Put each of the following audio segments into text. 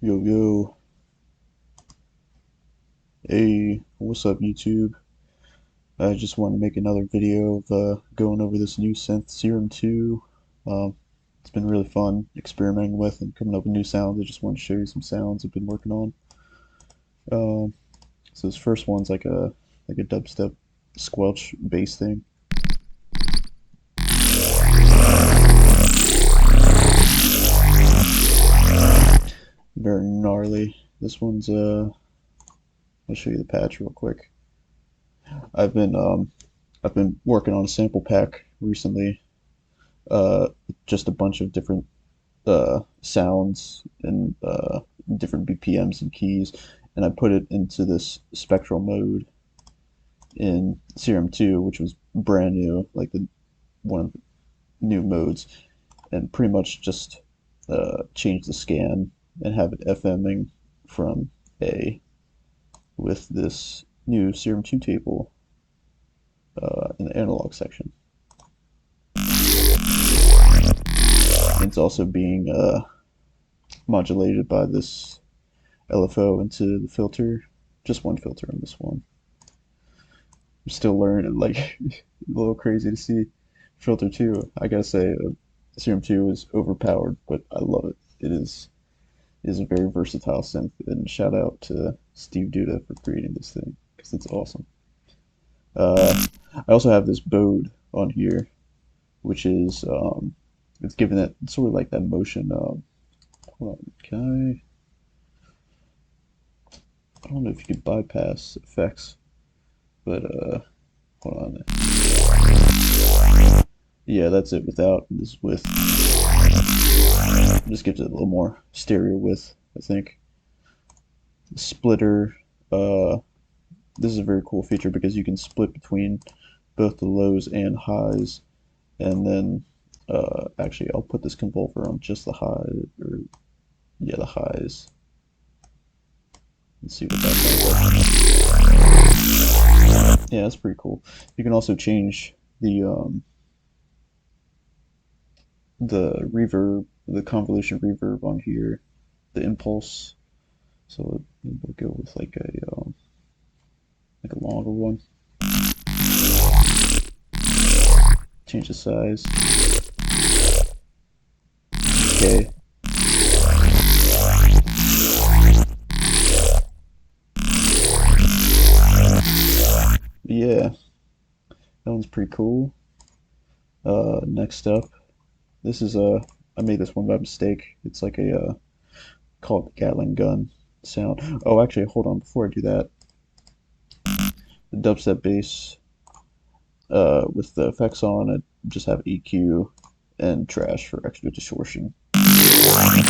Yo, yo. Hey, what's up, YouTube? I just want to make another video of going over this new synth, Serum 2. It's been really fun experimenting with and coming up with new sounds. I just want to show you some sounds I've been working on. Um, so this first one's like a dubstep squelch bass thing. Very gnarly. This one's I'll show you the patch real quick. I've been um I've been working on a sample pack recently, just a bunch of different sounds and different BPMs and keys, and I put it into this spectral mode in Serum 2, which was brand new, like the one of the new modes, and pretty much just change the scan and have it FMing from A with this new Serum 2 table in the analog section. It's also being modulated by this LFO into the filter, just one filter on this one. I'm still learning, like a little crazy to see filter 2. I gotta say, Serum 2 is overpowered, but I love it. It is a very versatile synth, and shout out to Steve Duda for creating this thing because it's awesome. I also have this bode on here, which is it's giving that sort of like that motion. Hold on, can I don't know if you could bypass effects, but hold on. Yeah, that's it. Without this width, just gives it a little more stereo width, I think. Splitter. This is a very cool feature because you can split between both the lows and highs, and then actually I'll put this convolver on just the high, or yeah, the highs. Let's see what that sounds like. Yeah, that's pretty cool. You can also change the reverb, the convolution reverb on here, the impulse. So we'll go with like a longer one. Change the size. Okay. Yeah, that one's pretty cool. Next up, this is I made this one by mistake. It's like a called the Gatling gun sound. Oh, actually, hold on. Before I do that, the dubstep bass with the effects on it, just have EQ and trash for extra distortion. I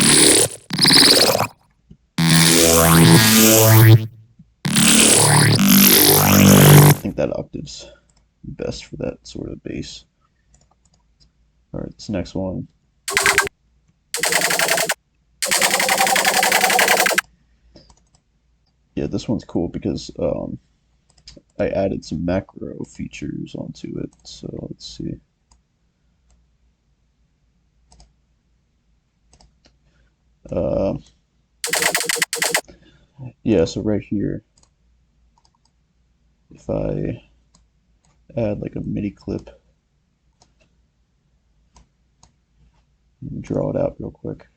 think that octave's best for that sort of bass. Alright, this next one. Yeah, this one's cool because I added some macro features onto it. So let's see. Yeah, so right here, if I add like a MIDI clip, draw it out real quick.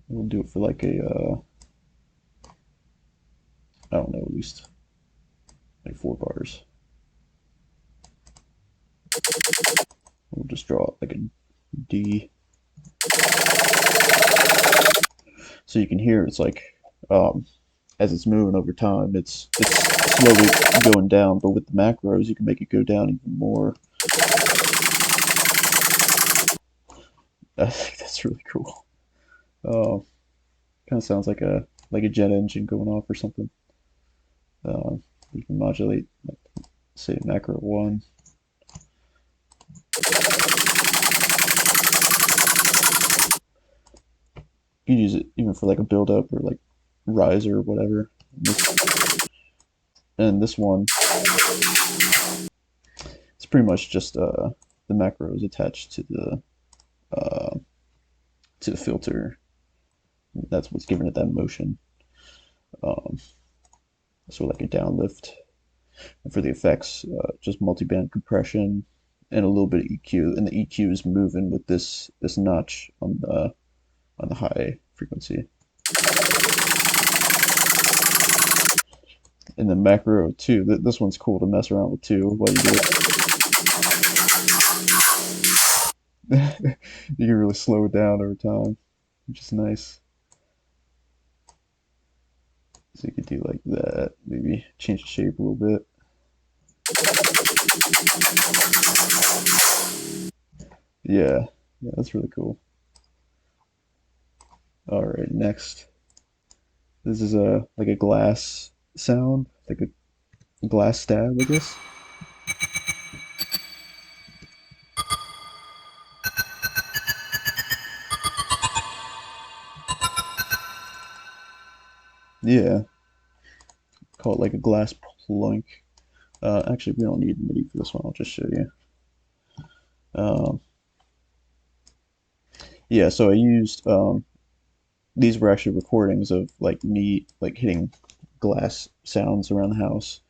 We'll do it for like a, I don't know, at least like 4 bars. We'll just draw it like a D. So you can hear it's like, as it's moving over time, it's slowly going down, but with the macros, you can make it go down even more. I think that's really cool. Kind of sounds like a jet engine going off or something. You can modulate, say, macro 1. You can use it even for like a build up or like riser or whatever. And this one, it's pretty much just the macro is attached uh, to the filter. That's what's giving it that motion. Um, so like a downlift. And for the effects, just multiband compression and a little bit of EQ, and the EQ is moving with this notch on the high frequency. And the macro too. This one's cool to mess around with too while you do it. You can really slow it down over time, which is nice. So you could do like that, maybe change the shape a little bit. Yeah, yeah, that's really cool. All right, next. This is a like a glass sound, like a glass stab, I guess. Yeah, call it like a glass plunk. Actually, we don't need MIDI for this one. I'll just show you. Um, yeah, so I used these were actually recordings of like me like hitting glass sounds around the house,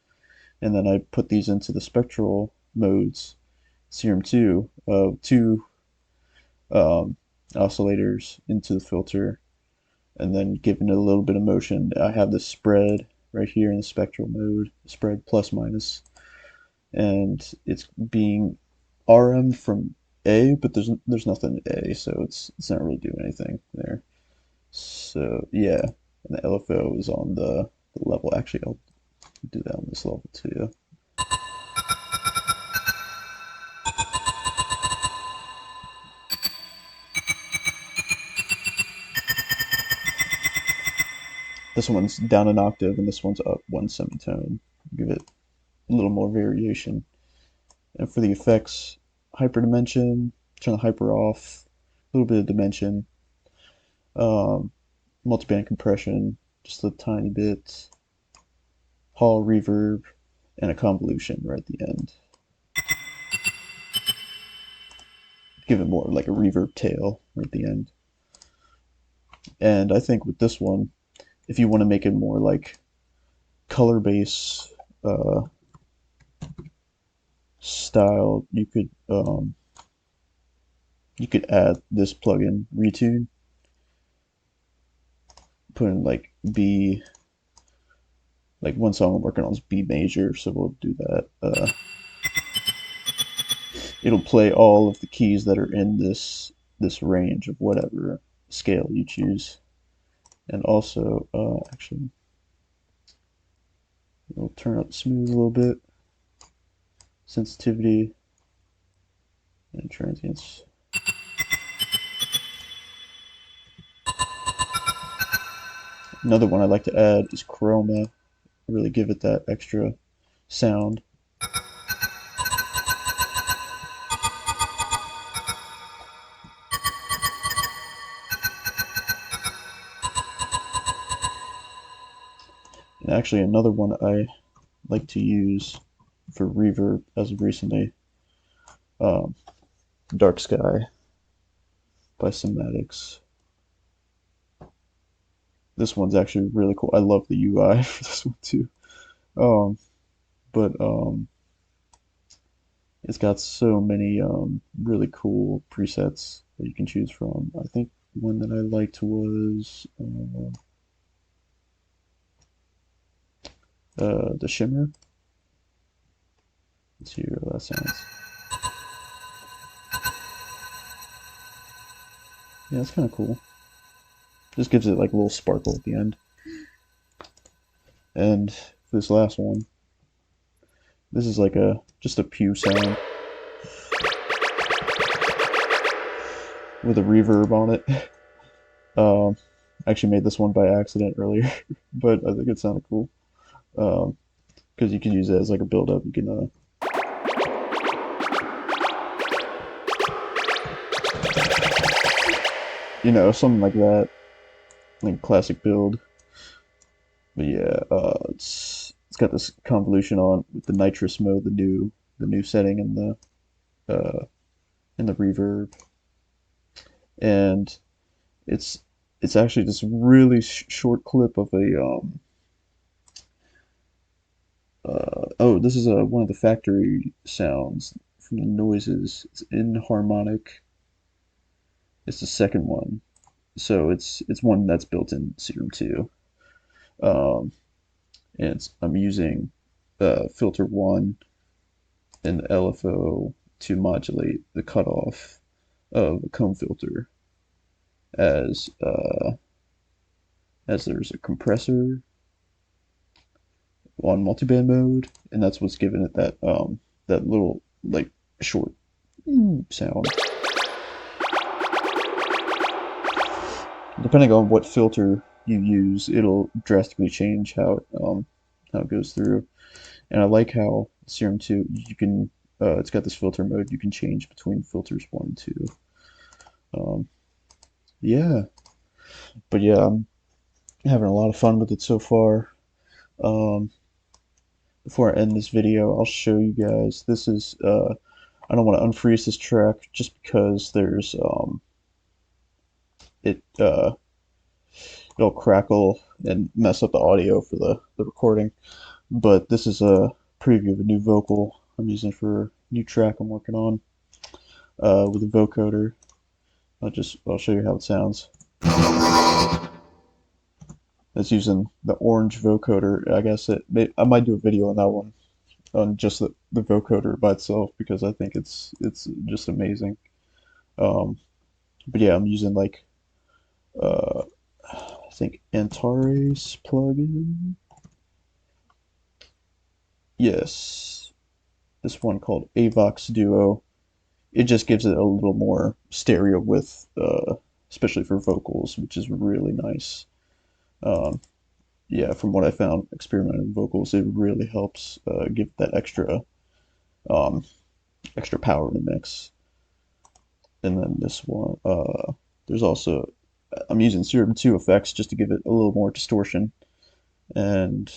and then I put these into the spectral modes, Serum 2, two um, oscillators into the filter, and then giving it a little bit of motion. I have the spread right here in the spectral mode, spread plus minus, and it's being RM from A, but there's nothing A, so it's not really doing anything there. So yeah, and the LFO is on the level. Actually, I'll do that on this level too. This one's down an octave, and this one's up one semitone. Give it a little more variation. And for the effects, hyperdimension, turn the hyper off, a little bit of dimension, um, multiband compression, just a tiny bit, hall reverb, and a convolution right at the end. Give it more like a reverb tail right at the end. And I think with this one, if you want to make it more like color bass style, you could add this plugin Retune, put in like B, like one song I'm working on is B major, so we'll do that. It'll play all of the keys that are in this range of whatever scale you choose, and also actually we'll turn up the smooth a little bit, sensitivity, and transients. Another one I like to add is chroma, really give it that extra sound. And actually another one I like to use for reverb as of recently, um, Dark Sky by Cymatics. This one's actually really cool. I love the UI for this one too. Um, but it's got so many really cool presets that you can choose from. I think one that I liked was the Shimmer. Let's hear how that sounds. Yeah, it's kind of cool. Just gives it like a little sparkle at the end. And for this last one, this is like just a pew sound with a reverb on it. I actually made this one by accident earlier, but I think it sounded cool. Because you can use it as like a build up. You can something like that, like classic build. But yeah, it's got this convolution on with the nitrous mode, the new setting, and the and the reverb, and it's it's actually this really short clip of a oh, this is one of the factory sounds from the noises. It's in harmonic. It's the second one, so it's one that's built in Serum 2. Um, and I'm using filter 1 and the LFO to modulate the cutoff of a comb filter as there's a compressor on multiband mode, and that's what's giving it that little like short sound. Depending on what filter you use, it'll drastically change how it goes through. And I like how Serum 2 you can it's got this filter mode you can change between filters 1 and 2. Um, yeah, but yeah, I'm having a lot of fun with it so far. Um, Before I end this video, I'll show you guys. This is I don't want to unfreeze this track just because there's it it'll crackle and mess up the audio for the recording. But this is a preview of a new vocal I'm using for a new track I'm working on with a vocoder. I'll show you how it sounds. It's using the orange vocoder. I guess I might do a video on that one on just the vocoder by itself because I think it's just amazing. Um, but yeah, I'm using like I think Antares plugin. Yes, this one called Avox Duo. It just gives it a little more stereo width, especially for vocals, which is really nice. Um, yeah, from what I found experimenting with vocals, it really helps give that um, extra power in the mix. And then this one, there's also I'm using Serum 2 effects just to give it a little more distortion, and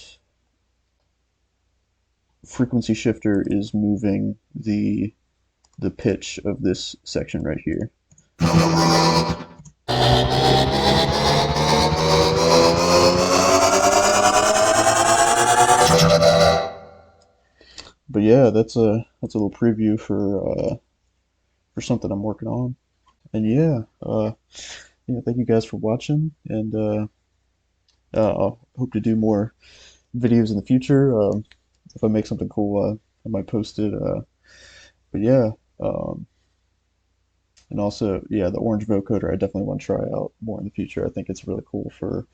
frequency shifter is moving the pitch of this section right here. But yeah, that's a little preview for something I'm working on. And yeah, thank you guys for watching, and I hope to do more videos in the future. If I make something cool, I might post it. But yeah, um, and also yeah, the orange vocoder I definitely want to try out more in the future. I think it's really cool for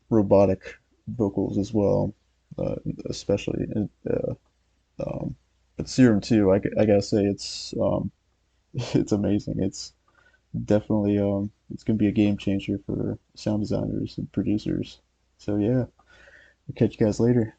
robotic vocals as well, especially. Um, but Serum 2, I gotta say it's amazing. It's definitely it's gonna be a game changer for sound designers and producers. So yeah, I'll catch you guys later.